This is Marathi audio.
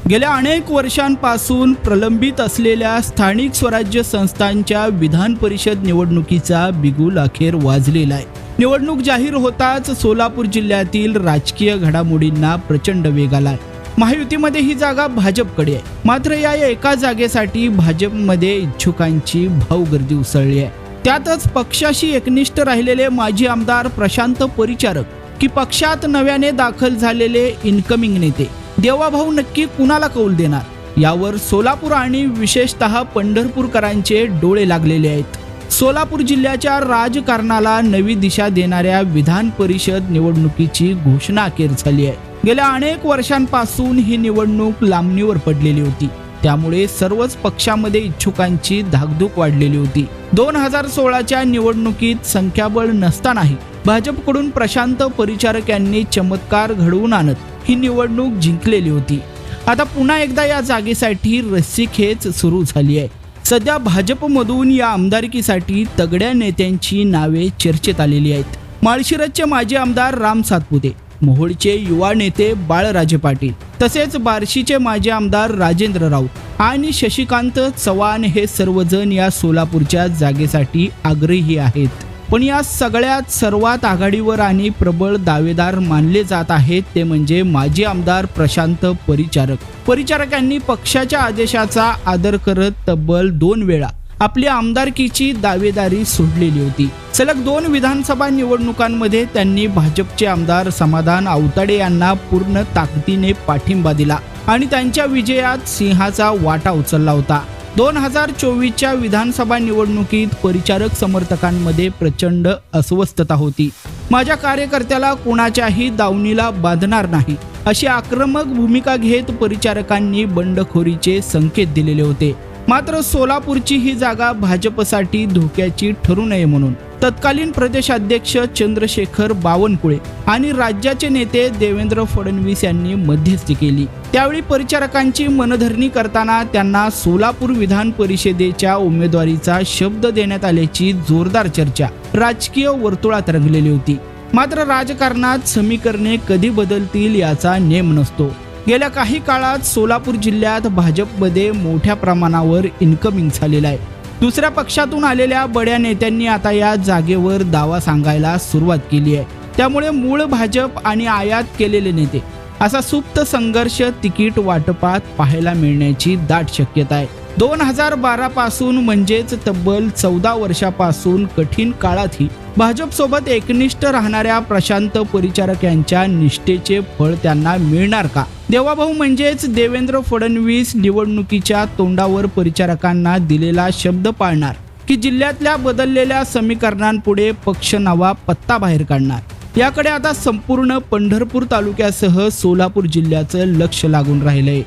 गेल्या अनेक वर्षांपासून प्रलंबित असलेल्या स्थानिक स्वराज्य संस्थांच्या विधान परिषद निवडणुकीचा बिगुल अखेर वाजलेला आहे। निवडणूक जाहीर होताच सोलापूर जिल्ह्यातील राजकीय घडामोडींना प्रचंड वेग आलाय। महायुतीमध्ये ही जागा भाजपकडे आहे, मात्र या एका जागेसाठी भाजपमध्ये इच्छुकांची भाऊगर्दी उसळली आहे। त्यातच पक्षाशी एकनिष्ठ राहिलेले माजी आमदार प्रशांत परिचारक की पक्षात नव्याने दाखल झालेले इनकमिंग नेते देवाभाऊ नक्की कुणाला कौल देणार, यावर सोलापूर आणि विशेषतः पंढरपूरकरांचे डोळे लागलेले आहेत। सोलापूर जिल्ह्याच्या राजकारणाला नवी दिशा देणाऱ्या विधान परिषद निवडणुकीची घोषणा अखेर झाली आहे। गेल्या अनेक वर्षांपासून ही निवडणूक लांबणीवर पडलेली होती, त्यामुळे सर्वच पक्षामध्ये इच्छुकांची धाकधूक वाढलेली होती। 2016च्या निवडणुकीत संख्याबळ नसतानाही भाजपकडून प्रशांत परिचारक यांनी चमत्कार घडवून आणत ही निवडणूक जिंकलेली होती। आता पुन्हा एकदा या जागेसाठी रस्सीखेच सुरू झाली आहे। सध्या भाजपमधून या आमदारकीसाठी तगड्या नेत्यांची नावे चर्चेत आलेली आहेत। माळशिरसचे माजी आमदार राम सातपुते, मोहोळचे युवा नेते बाळराजे पाटील, तसेच बार्शीचे माजी आमदार राजेंद्र राऊत आणि शशिकांत चव्हाण हे सर्वजण या सोलापूरच्या जागेसाठी आग्रही आहेत। पण या सगळ्यात सर्वात आघाडीवर आणि प्रबळ दावेदार मानले जात आहेत ते म्हणजे माजी आमदार प्रशांत परिचारक यांनी पक्षाच्या आदेशाचा आदर करत तब्बल 2 वेळा आपली आमदारकीची दावेदारी सोडलेली होती। सलग 2 विधानसभा निवडणुकांमध्ये त्यांनी भाजपचे आमदार समाधान आवताडे यांना पूर्ण ताकदीने पाठिंबा दिला आणि त्यांच्या विजयात सिंहाचा वाटा उचलला होता। 2024च्या विधानसभा निवडणुकीत परिचारक समर्थकांमध्ये प्रचंड अस्वस्थता होती। माझ्या कार्यकर्त्याला कोणाच्याही दावणीला बांधणार नाही अशी आक्रमक भूमिका घेत परिचारकांनी बंडखोरीचे संकेत दिलेले होते। मात्र सोलापूरची ही जागा भाजपसाठी धोक्याची ठरू नये म्हणून तत्कालीन प्रदेशाध्यक्ष चंद्रशेखर बावनकुळे आणि राज्याचे नेते देवेंद्र फडणवीस यांनी मध्यस्थी केली। त्यावेळी परिचारकांची मनधरणी करताना त्यांना सोलापूर विधान परिषदेच्या उमेदवारीचा शब्द देण्यात आल्याची जोरदार चर्चा राजकीय वर्तुळात रंगलेली होती। मात्र राजकारणात समीकरणे कधी बदलतील याचा नेम नसतो। गेल्या काही काळात सोलापूर जिल्ह्यात भाजपमध्ये मोठ्या प्रमाणावर इनकमिंग झालेला आहे। दुसऱ्या पक्षातून आलेल्या बड्या नेत्यांनी आता या जागेवर दावा सांगायला सुरुवात केली आहे। त्यामुळे मूळ भाजप आणि आयात केलेले नेते असा सुप्त संघर्ष तिकीट वाटपात पाहायला मिळण्याची दाट शक्यता आहे। 2012 पासून म्हणजेच तब्बल 14 वर्षापासून कठीण काळातही भाजपसोबत एकनिष्ठ राहणाऱ्या प्रशांत परिचारक यांच्या निष्ठेचे फळ त्यांना मिळणार का? देवाभाऊ म्हणजेच देवेंद्र फडणवीस निवडणुकीच्या तोंडावर परिचारकांना दिलेला शब्द पाळणार की जिल्ह्यातल्या बदललेल्या समीकरणांपुढे पक्ष नवा पत्ता बाहेर काढणार? याकडे आता संपूर्ण पंढरपूर तालुक्यासह सोलापूर जिल्ह्याचं लक्ष लागून राहिलंय।